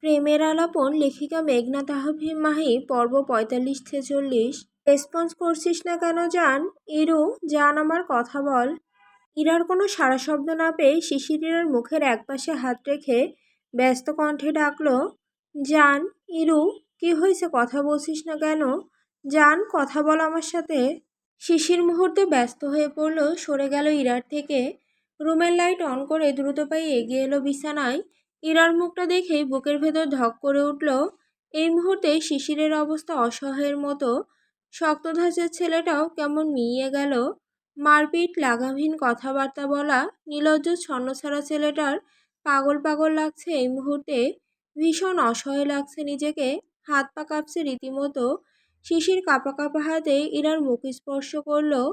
প্রেমের আলাপন লেখিকা মেঘনা তাহফিম মাহি পর্ব ৪৫-৪৬। রেসপন্স করছিস না কেন জান? ইরু জান আমার কথা বল। ইরার কোনো সাড়া শব্দ না পেয়ে শিশির ইরার মুখের একপাশে হাত রেখে ব্যস্ত কণ্ঠে ডাকলো, জান। ইরু, কি হয়েছে, কথা বলছিস না কেন? জান, কথা বল আমার সাথে। শিশির মুহূর্তে ব্যস্ত হয়ে পড়ল, সরে গেল ইরার থেকে। রুমের লাইট অন করে দ্রুত পায়ে এগিয়ে এলো বিছানায়। ইরার মুখটা দেখেই বুকের ভেতর ধক করে উঠল। এই মুহূর্তে শিশিরের অবস্থা অসহায়ের মতো। শক্ত ধাঁচের ছেলেটাও কেমন মিইয়ে গেল। মারপিট, লাগামহীন কথাবার্তা বলা, নির্লজ্জ ছন্নছাড়া ছেলেটার পাগল পাগল লাগছে এই মুহূর্তে। ভীষণ অসহায় লাগছে নিজেকে। হাত পা কাঁপছে রীতিমতো। শিশির কাঁপা কাঁপা হাতে ইরার মুখ স্পর্শ করলো।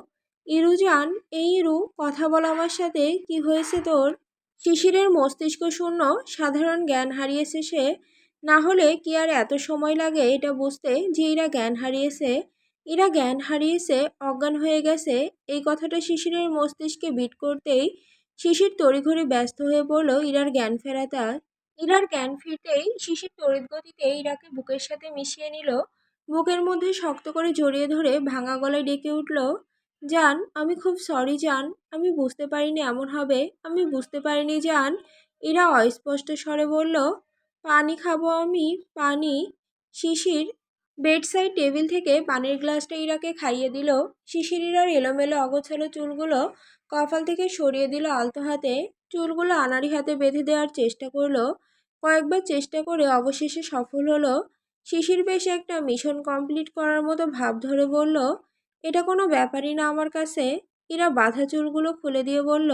ইরু জান, এই ইরু, কথা বল আমার সাথে, কি হয়েছে তোর? শিশিরের মস্তিষ্ক শূন্য, সাধারণ জ্ঞান হারিয়েছে সে। না হলে কি আর এত সময় লাগে এটা বুঝতে যে ইরা জ্ঞান হারিয়েছে? ইরা জ্ঞান হারিয়েছে, অজ্ঞান হয়ে গেছে, এই কথাটা শিশিরের মস্তিষ্কে বিট করতেই শিশির তড়িঘড়ি ব্যস্ত হয়ে পড়ল ইরার জ্ঞান ফেরাতে। ইরার জ্ঞান ফিরতেই শিশির তড়িৎ গতিতে ইরাকে বুকের সাথে মিশিয়ে নিল। বুকের মধ্যে শক্ত করে জড়িয়ে ধরে ভাঙা গলায় ডেকে উঠল, জান, আমি খুব সরি জান, আমি বুঝতে পারিনি এমন হবে, আমি বুঝতে পারিনি জান। ইরা অস্পষ্ট স্বরে বলল, পানি খাবো আমি, পানি। শিশির বেডসাইড টেবিল থেকে পানির গ্লাসটা ইরাকে খাইয়ে দিল। শিশির ইরার এলোমেলো অগোছালো চুলগুলো কপাল থেকে সরিয়ে দিল আলতো হাতে। চুলগুলো আনাড়ি হাতে বেঁধে দেওয়ার চেষ্টা করলো। কয়েকবার চেষ্টা করে অবশেষে সফল হলো। শিশির বেশ একটা মিশন কমপ্লিট করার মতো ভাব ধরে বলল, এটা কোনো ব্যাপারই না আমার কাছে। ইরা বাঁধা চুলগুলো খুলে দিয়ে বলল,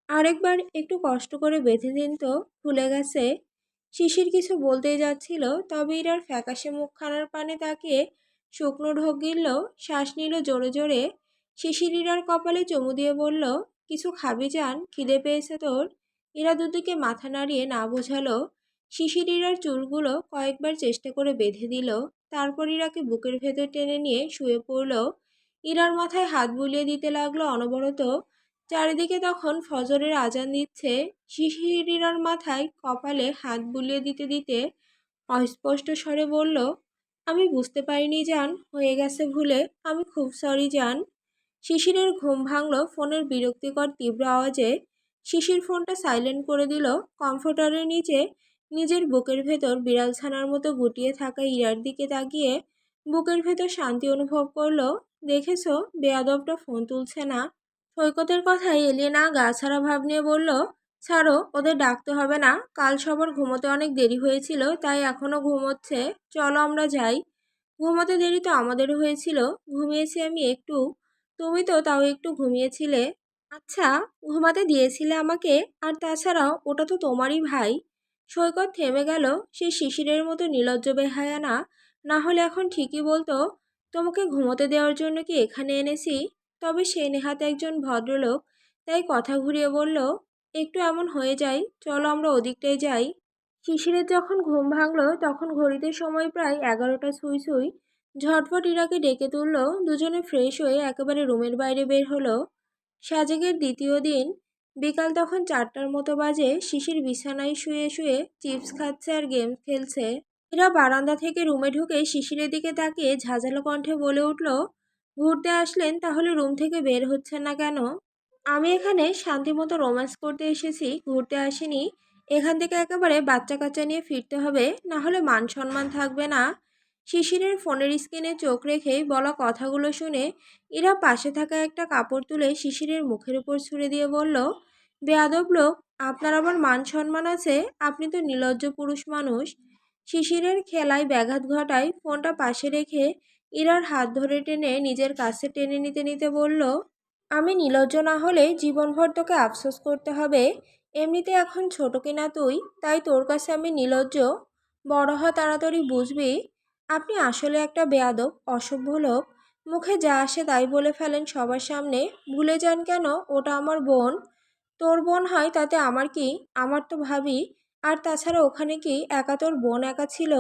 আরেকবার একটু কষ্ট করে বেঁধে দিন তো, খুলে গেছে। শিশির কিছু বলতেই যাচ্ছিল, তবে ইরার ফ্যাকাশে মুখখানার পানে তাকিয়ে শুকনো ঢোক গিলল, শ্বাস নিল জোরে জোরে। শিশির ইরার কপালে চুমু দিয়ে বলল, কিছু খাবি জান, খিদে পেয়েছে তোর? ইরা দুদিকে মাথা নাড়িয়ে না বোঝালো। শিশির ইরার চুলগুলো কয়েকবার চেষ্টা করে বেঁধে দিল। তারপর ইরাকে বুকের ভেতর টেনে নিয়ে শুয়ে পড়ল। ইরার মাথায় হাত বুলিয়ে দিতে লাগলো অনবরত। চারিদিকে তখন ফজরের আজান দিচ্ছে। শিশির ইরার মাথায় কপালে হাত বুলিয়ে দিতে দিতে অস্পষ্ট স্বরে বলল, আমি বুঝতে পারিনি জান, হয়ে গেছে ভুলে, আমি খুব সরি জান। শিশিরের ঘুম ভাঙল ফোনের বিরক্তিকর তীব্র আওয়াজে। শিশির ফোনটা সাইলেন্ট করে দিল। কমফোর্টারের নিচে নিজের বুকের ভেতর বিড়াল ছানার মতো গুটিয়ে থাকা ইরার দিকে তাকিয়ে বুকের ভেতর শান্তি অনুভব করলো। দেখেছো, বেয়াদবটা ফোন তুলছে না। সৈকতের কথায় এলিয়েনা গা ছাড়া ভাব নিয়ে বলল, ছাড়ো, ওদের ডাকতে হবে না, কাল সবার ঘুমোতে অনেক দেরি হয়েছিল, তাই এখনো ঘুমোচ্ছে, চলো আমরা যাই। ঘুমোতে দেরি তো আমাদেরও হয়েছিল, ঘুমিয়েছি আমি একটু, তুমি তো তাও একটু ঘুমিয়েছিলে। আচ্ছা, ঘুমাতে দিয়েছিলে আমাকে, আর তাছাড়াও ওটা তো তোমারই ভাই। সৈকত থেমে গেল। সে শিশিরের মতো নির্লজ্জ বেহায়া না, না হলে এখন ঠিকই বলতো, তোমাকে ঘুমোতে দেওয়ার জন্য কি এখানে এনেছি। তবে সে নেহাত একজন ভদ্রলোক, তাই কথা ঘুরিয়ে বলল, একটু এমন হয়ে যায়, চলো আমরা ওদিকটায় যাই। শিশিরের যখন ঘুম ভাঙল তখন ঘড়িতে সময় প্রায় 11টা ছুঁই ছুঁই। ঝটফট ইরাকে ডেকে তুলল। দুজনে ফ্রেশ হয়ে একেবারে রুমের বাইরে বের হলো। সাজেকের দ্বিতীয় দিন বিকাল তখন 4টার মতো বাজে। শিশির বিছানায় শুয়ে শুয়ে চিপস খাচ্ছে আর গেম খেলছে। ইরা বারান্দা থেকে রুমে ঢুকে শিশিরের দিকে তাকিয়ে ঝাঁঝালো কণ্ঠে বলে উঠল, ঘুরতে আসলেন, তাহলে রুম থেকে বের হচ্ছেন না কেন? আমি এখানে শান্তিমতো রোম্যান্স করতে এসেছি, ঘুরতে আসিনি। এখান থেকে একেবারে বাচ্চা কাচ্চা নিয়ে ফিরতে হবে, না হলে মান সম্মান থাকবে না। শিশিরের ফোনের স্ক্রিনে চোখ রেখেই বলা কথাগুলো শুনে ইরা পাশে থাকা একটা কাপড় তুলে শিশিরের মুখের উপর ছুঁড়ে দিয়ে বলল, বেয়াদব লোক, আপনার আবার মান সম্মান আছে? আপনি তো নির্লজ্জ পুরুষ মানুষ। শিশিরের খেলায় ব্যাঘাত ঘটায় ফোনটা পাশে রেখে ইরার হাত ধরে টেনে নিজের কাছে টেনে নিতে নিতে বলল, আমি নির্লজ্জ না হলে জীবনভর তোকে আফসোস করতে হবে। এমনিতে এখন ছোট কিনা তুই, তাই তোর কাছে আমি নির্লজ্জ। বড় হ, তাড়াতাড়ি বুঝবি। আপনি আসলে একটা বেয়াদব, অসভ্য লোক। মুখে যা আসে তাই বলে ফেলেন সবার সামনে। ভুলে যান কেন, ওটা আমার বোন। তোর বোন হয় তাতে আমার কি, আমার তো ভাবি। আর তাছাড়া ওখানে কি একা তোর বোন একা ছিল?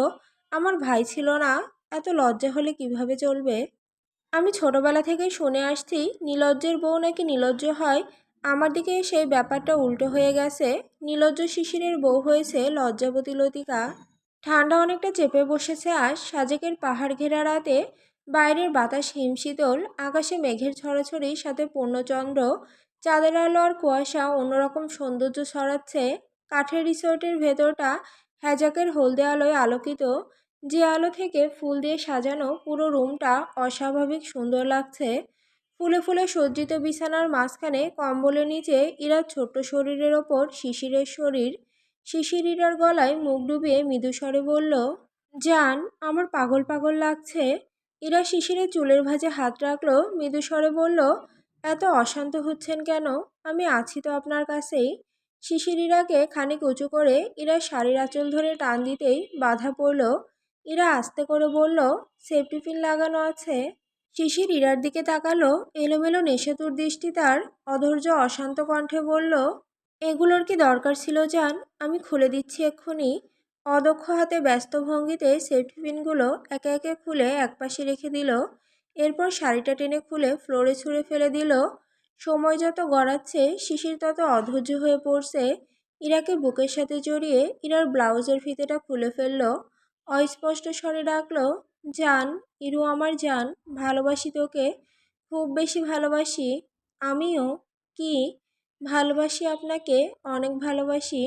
আমার ভাই ছিল না? এত লজ্জা হলে কিভাবে চলবে? আমি ছোটবেলা থেকেই শুনে আসছি নির্লজ্জের বউ নাকি নির্লজ্জ হয়। আমার দিকে সেই ব্যাপারটা উল্টো হয়ে গেছে। নির্লজ্জ শিশিরের বউ হয়েছে লজ্জাবতী লতিকা। ঠান্ডা অনেকটা চেপে বসেছে আজ সাজেকের পাহাড় ঘেরা রাতে। বাইরের বাতাস হিমশীতল, আকাশে মেঘের ছড়াছড়ি, সাথে পূর্ণচন্দ্র, চাঁদের আলো আর কুয়াশা অন্যরকম সৌন্দর্য ছড়াচ্ছে। কাঠের রিসোর্টের ভেতরটা হ্যাজাকের হলদে আলোয় আলোকিত, যে আলো থেকে ফুল দিয়ে সাজানো পুরো রুমটা অস্বাভাবিক সুন্দর লাগছে। ফুলে ফুলে সজ্জিত বিছানার মাঝখানে কম্বলের নিচে ইরার ছোট্ট শরীরের ওপর শিশিরের শরীর। শিশির ইরার গলায় মুখ ডুবিয়ে মৃদু স্বরে বলল, জান, আমার পাগল পাগল লাগছে। ইরা শিশিরের চুলের ভাঁজে হাত রাখলো, মৃদু স্বরে বলল, এত অশান্ত হচ্ছেন কেন? আমি আছি তো আপনার কাছেই। শিশির ইরাকে খানিক উঁচু করে ইরার শাড়ির আঁচল ধরে টান দিতেই বাধা পড়ল। ইরা আস্তে করে বলল, সেফটি পিন লাগানো আছে। শিশির ইরার দিকে তাকালো, এলোমেলো নেশাতুর দৃষ্টি তার। অধৈর্য অশান্ত কণ্ঠে বলল, এগুলোর কি দরকার ছিল জান? আমি খুলে দিচ্ছি এক্ষুনি। অদক্ষ হাতে ব্যস্ত ভঙ্গিতে সেফটি পিনগুলো একে একে খুলে একপাশে রেখে দিল। এরপর শাড়িটা টেনে খুলে ফ্লোরে ছুঁড়ে ফেলে দিল। সময় যত গড়াচ্ছে শিশির তত অধৈর্য হয়ে পড়ছে। ইরাকে বুকের সাথে জড়িয়ে ইরার ব্লাউজের ফিতেটা খুলে ফেলল। অস্পষ্ট স্বরে ডাকলো, জান, ইরু আমার জান, ভালোবাসি তোকে, খুব বেশি ভালোবাসি। আমিও। কি? ভালোবাসি আপনাকে, অনেক ভালোবাসি।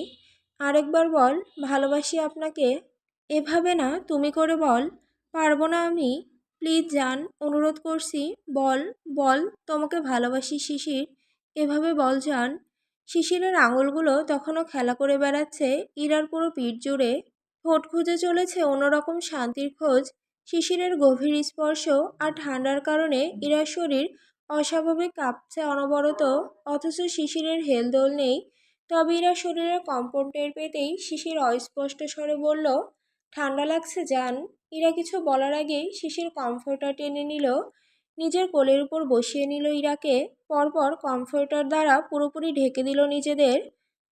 আরেকবার বল, ভালোবাসি আপনাকে। এভাবে না, তুমি করে বল। পারবো না আমি। প্লিজ জান, অনুরোধ করছি, বল, বল, তোমাকে ভালোবাসি শিশির। এভাবে বল জান। শিশিরের আঙুলগুলো তখনও খেলা করে বেড়াচ্ছে ইরার পুরো পিঠ জুড়ে। ঠোঁট খুঁজে চলেছে অন্যরকম শান্তির খোঁজ। শিশিরের গভীর স্পর্শ আর ঠান্ডার কারণে ইরার শরীর অস্বাভাবিক কাঁপছে অনবরত। অথচ শিশিরের হেলদোল নেই। তবে ইরা শরীরের কম্পন টের পেতেই শিশির অস্পষ্ট স্বরে বলল, ঠান্ডা লাগছে জান। ইরা কিছু বলার আগেই শিশির কমফোর্টার টেনে নিল, নিজের কোলের উপর বসিয়ে নিল ইরাকে। পরপর কমফোর্টার দ্বারা পুরোপুরি ঢেকে দিল নিজেদের।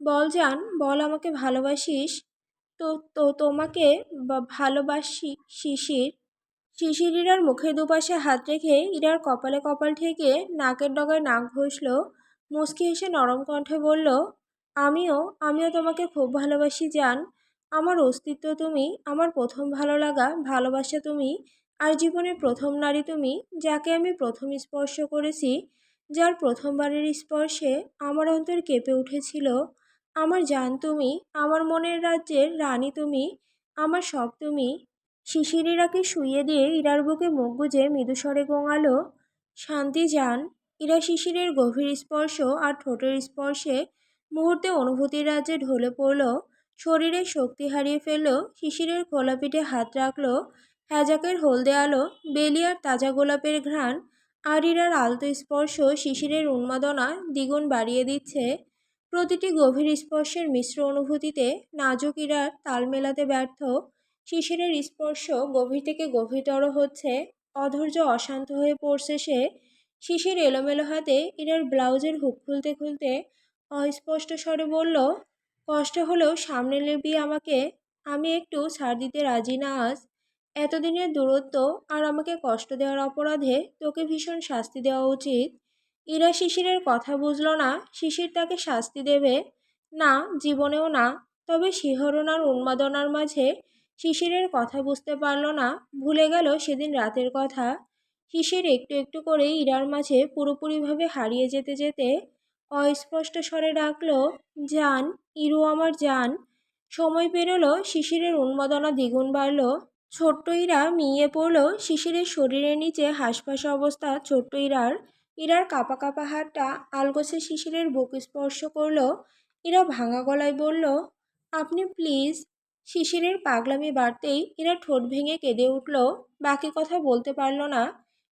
বল জান, বল, আমাকে ভালোবাসিস। তো তো তোমাকে ভালোবাসি শিশির। শিশির ইরার মুখের দুপাশে হাত রেখে ইরার কপালে কপাল ঠেকে নাকের ডগায় নাক ঘষল। মুচকি হেসে নরম কণ্ঠে বলল, আমিও, আমিও তোমাকে খুব ভালোবাসি জান। আমার অস্তিত্ব তুমি, আমার প্রথম ভালো লাগা, ভালোবাসা তুমি। আর জীবনের প্রথম নারী তুমি, যাকে আমি প্রথম স্পর্শ করেছি, যার প্রথমবারের স্পর্শে আমার অন্তর কেঁপে উঠেছিল। আমার জান তুমি, আমার মনের রাজ্যের রানী তুমি, আমার সব তুমি। শিশির ইরাকে শুইয়ে দিয়ে ইরার বুকে মুখ গুজে মৃদুস্বরে গোঙালো, শান্তি জান। ইরা শিশিরের গভীর স্পর্শ আর ঠোঁটের স্পর্শে মুহূর্তে অনুভূতির রাজ্যে ঢলে পড়ল। শরীরের শক্তি হারিয়ে ফেলল। শিশিরের খোলা পিঠে হাত রাখল। হ্যাজাকের হলদে আলো, বেলি আর তাজা গোলাপের ঘ্রাণ আর ইরার আলতো স্পর্শ শিশিরের উন্মাদনা দ্বিগুণ বাড়িয়ে দিচ্ছে। প্রতিটি গভীর স্পর্শের মিশ্র অনুভূতিতে নাজুক ইরার তাল মেলাতে ব্যর্থ। শিশিরের স্পর্শ গভীর থেকে গভীরতর হচ্ছে। অধৈর্য অশান্ত হয়ে পড়ছে সে। শিশির এলোমেলো হাতে ইরার ব্লাউজের হুক খুলতে খুলতে অস্পষ্ট স্বরে বলল, কষ্ট হলেও সামনে নিবি আমাকে। আমি একটু ছাড় দিতে রাজি না আজ। এতদিনের দূরত্ব আর আমাকে কষ্ট দেওয়ার অপরাধে তোকে ভীষণ শাস্তি দেওয়া উচিত। ইরা শিশিরের কথা বুঝল না। শিশির তাকে শাস্তি দেবে না, জীবনেও না। তবে শিহরণ আর উন্মাদনার মাঝে শিশিরের কথা বুঝতে পারল না, ভুলে গেল সেদিন রাতের কথা। শিশির একটু একটু করে ইরার মাঝে পুরোপুরিভাবে হারিয়ে যেতে যেতে অস্পষ্ট স্বরে ডাকল, জান, ইরু আমার জান। সময় পেরোলো, শিশিরের উন্মাদনা দ্বিগুণ বাড়ল। ছোট্ট ইরা মিয়ে পড়ল শিশিরের শরীরের নিচে। হাঁসফাঁস অবস্থা ছোট্ট ইরার। ইরার কাঁপা কাঁপা হাতটা আলগোছে শিশিরের বুক স্পর্শ করলো। ইরা ভাঙা গলায় বলল, আপনি প্লিজ। শিশিরের পাগলামি বাড়তেই ইরা ঠোঁট ভেঙে কেঁদে উঠল। বাকি কথা বলতে পারল না।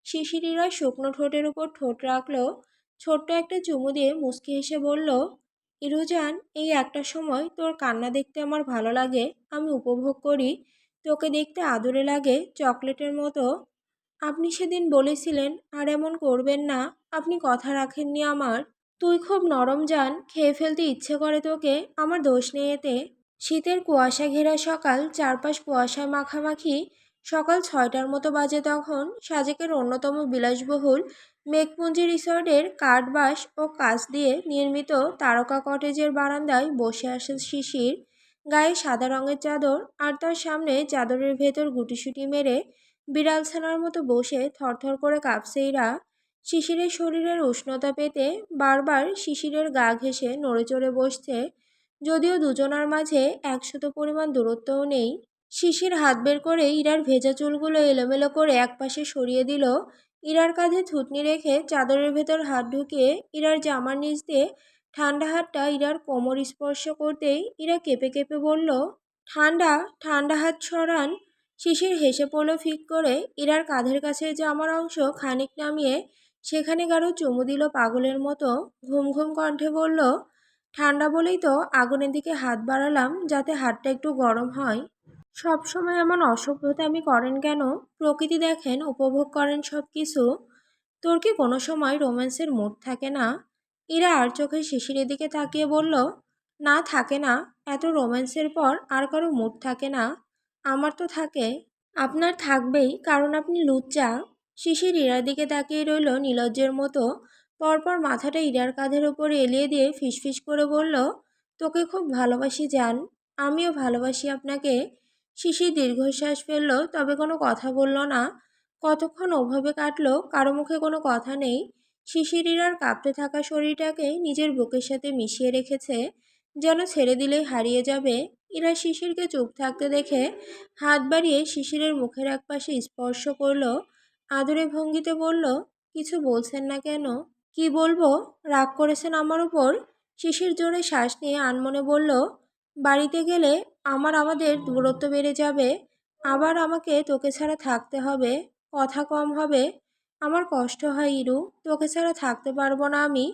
শিশির ইরার শুকনো ঠোঁটের উপর ঠোঁট রাখল। ছোট্ট একটা চুমু দিয়ে মুচকি হেসে বলল, ইরুজান, এই একটা সময় তোর কান্না দেখতে আমার ভালো লাগে। আমি উপভোগ করি। তোকে দেখতে আদরে লাগে, চকলেটের মতো। আপনি সেদিন বলেছিলেন আর এমন করবেন না। আপনি কথা রাখেননি আমার। তুই খুব নরম জান, খেয়ে ফেলতে ইচ্ছে করে তোকে। আমার দোষ নেই এতে। শীতের কুয়াশা ঘেরা সকাল, চারপাশ কুয়াশায় মাখামাখি। সকাল 6টার মতো বাজে তখন। সাজেকের অন্যতম বিলাসবহুল মেঘপুঞ্জি রিসর্টের কাঠ বাঁশ ও কাঁচ দিয়ে নির্মিত তারকা কটেজের বারান্দায় বসে আসে শিশির। গায়ে সাদা রঙের চাদর, আর তার সামনে চাদরের ভেতর গুটিসুটি মেরে বিড়াল ছানার মতো বসে থরথর করে কাঁপছে ইরা। শিশিরের শরীরের উষ্ণতা পেতে বারবার শিশিরের গা ঘেঁষে নড়ে চড়ে বসছে, যদিও দুজনার মাঝে ১০০ পরিমাণ দূরত্বও নেই। শিশির হাত বের করে ইরার ভেজা চুলগুলো এলোমেলো করে একপাশে সরিয়ে দিল। ইরার কাঁধে থুতনি রেখে চাদরের ভেতর হাত ঢুকিয়ে ইরার জামার নিচ দিয়ে ঠান্ডা হাতটা ইরার কোমর স্পর্শ করতেই ইরা কেঁপে কেঁপে বলল, ঠান্ডা, ঠান্ডা হাত সরান। শিশির হেসে পড়ল ফিক করে। ইরার কাঁধের কাছে জামার অংশ খানিক নামিয়ে সেখানে গাঢ় চুমু দিল পাগলের মতো। ঘুম ঘুম কণ্ঠে বলল, ঠান্ডা বলেই তো আগুনের দিকে হাত বাড়ালাম, যাতে হাতটা একটু গরম হয়। সব সময় এমন অসভ্যতামি করেন কেন? প্রকৃতি দেখেন, উপভোগ করেন সব কিছু। তোর কি কোনো সময় রোম্যান্সের মুড থাকে না? ইরা আর চোখে শিশিরের দিকে তাকিয়ে বলল, না থাকে না। এত রোম্যান্সের পর আর কারো মুড থাকে না? আমার তো থাকে। আপনার থাকবেই, কারণ আপনি লুচ্চা। শিশির ইরার দিকে তাকিয়ে রইল নির্লজ্জের মতো। পরপর মাথাটা ইরার কাঁধের উপরে এলিয়ে দিয়ে ফিসফিস করে বলল, তোকে খুব ভালোবাসি জান। আমিও ভালোবাসি আপনাকে। শিশির দীর্ঘশ্বাস ফেলল, তবে কোনো কথা বলল না। কতক্ষণ ওভাবে কাটলো, কারো মুখে কোনো কথা নেই। শিশির ইরার কাঁপতে থাকা শরীরটাকে নিজের বুকের সাথে মিশিয়ে রেখেছে, যেন ছেড়ে দিলেই হারিয়ে যাবে। ইরা শিশিরকে চুপ থাকতে দেখে হাত বাড়িয়ে শিশিরের মুখের একপাশে স্পর্শ করল। আদুরে ভঙ্গিতে বলল, কিছু বলছেন না কেন? কি বলবো? রাগ করেছেন আমার উপর? শিশির জোরে শ্বাস নিয়ে আনমনে বলল, বাড়িতে গেলে আমাদের দূরত্ব বেড়ে যাবে। আবার আমাকে তোকে ছাড়া থাকতে হবে। কথা কম হবে। আমার কষ্ট হয় ইরু, তোকে ছাড়া থাকতে পারবো না আমি।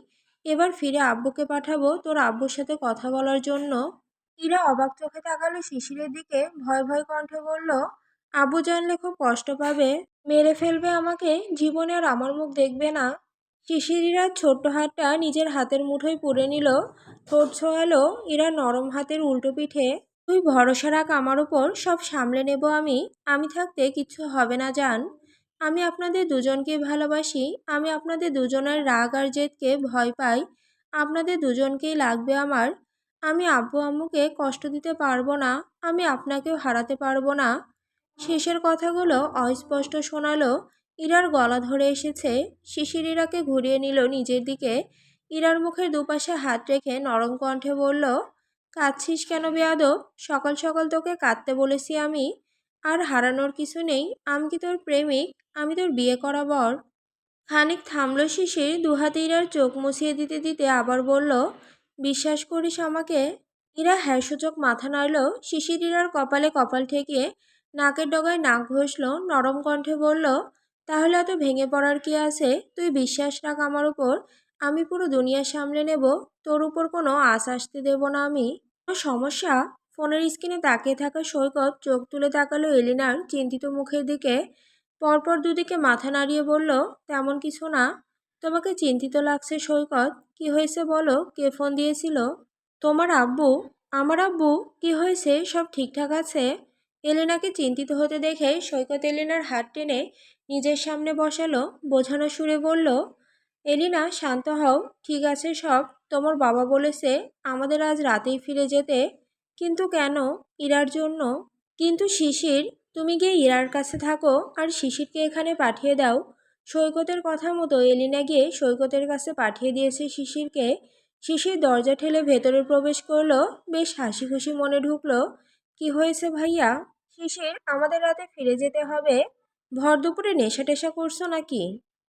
এবার ফিরে আব্বুকে পাঠাবো তোর আব্বুর সাথে কথা বলার জন্য। ইরা অবাক চোখে তাকালো শিশিরের দিকে, ভয় ভয় কণ্ঠে বলল, আব্বু জানলে খুব কষ্ট পাবে, মেরে ফেলবে আমাকে, জীবনে আর আমার মুখ দেখবে না। শিশির ইরার ছোট্ট হাতটা নিজের হাতের মুঠোয় পুরে নিল। ঠোঁট ছোঁয়ালো ইরার নরম হাতের উল্টো পিঠে। তুই ভরসা রাখ আমার উপর, সব সামলে নেব আমি। আমি থাকতে কিচ্ছু হবে না জান। আমি আপনাদের দুজনকেই ভালোবাসি। আমি আপনাদের দুজনের রাগ আর জেদকে ভয় পাই। আপনাদের দুজনকেই লাগবে আমার। আমি আব্বু আম্মুকে কষ্ট দিতে পারবো না। আমি আপনাকেও হারাতে পারবো না। শেষের কথাগুলো অস্পষ্ট শোনালো। ইরার গলা ধরে এসেছে। শিশির ইরাকে ঘুরিয়ে নিল নিজের দিকে। ইরার মুখের দুপাশে হাত রেখে নরম কণ্ঠে বলল, কাঁদছিস কেন বেয়াদব? সকাল সকাল তোকে কাঁদতে বলেছি আমি? আর হারানোর কিছু নেই। আমি কি তোর প্রেমিক? আমি তোর বিয়ে করা বর। খানিক থামল শিশির, দুহাতে ইরার চোখ মুছিয়ে দিতে দিতে আবার বলল, বিশ্বাস করিস আমাকে? ইরা হ্যাঁ সূচক মাথা নাড়ল। শিশির ইরার কপালে কপাল ঠেকিয়ে নাকের ডগায় নাক ঘষল। নরম কণ্ঠে বলল, তাহলে এত ভেঙে পড়ার কি আছে? তুই বিশ্বাস রাখ আমার উপর। আমি পুরো দুনিয়া সামলে নেব। তোর উপর কোনো আশ আসতে দেব না আমি। কোনো সমস্যা? ফোনের স্ক্রিনে তাকিয়ে থাকা সৈকত চোখ তুলে তাকালো এলিনার চিন্তিত মুখের দিকে। পরপর দুদিকে মাথা নাড়িয়ে বলল, তেমন কিছু না। তোমাকে চিন্তিত লাগছে সৈকত। কি হয়েছে বলো? কে ফোন দিয়েছিল? তোমার আব্বু। আমার আব্বু? কি হয়েছে? সব ঠিকঠাক আছে? এলিনাকে চিন্তিত হতে দেখে সৈকত এলিনার হাত টেনে নিজের সামনে বসালো। বোঝানো সুরে বলল, এলিনা শান্ত হও, ঠিক আছে সব। তোমার বাবা বলেছে আমাদের আজ রাতেই ফিরে যেতে। কিন্তু কেন? ইরার জন্য। কিন্তু শিশির, তুমি গিয়ে ইরার কাছে থাকো আর শিশিরকে এখানে পাঠিয়ে দাও। সৈকতের কথা মতো এলিনা গিয়ে সৈকতের কাছে পাঠিয়ে দিয়েছে শিশিরকে। শিশির দরজা ঠেলে ভেতরে প্রবেশ করলো। বেশ হাসি খুশি মনে ঢুকলো। কি হয়েছে ভাইয়া? শিশির, আমাদের রাতে ফিরে যেতে হবে। ভর দুপুরে নেশা টেশা করছো নাকি?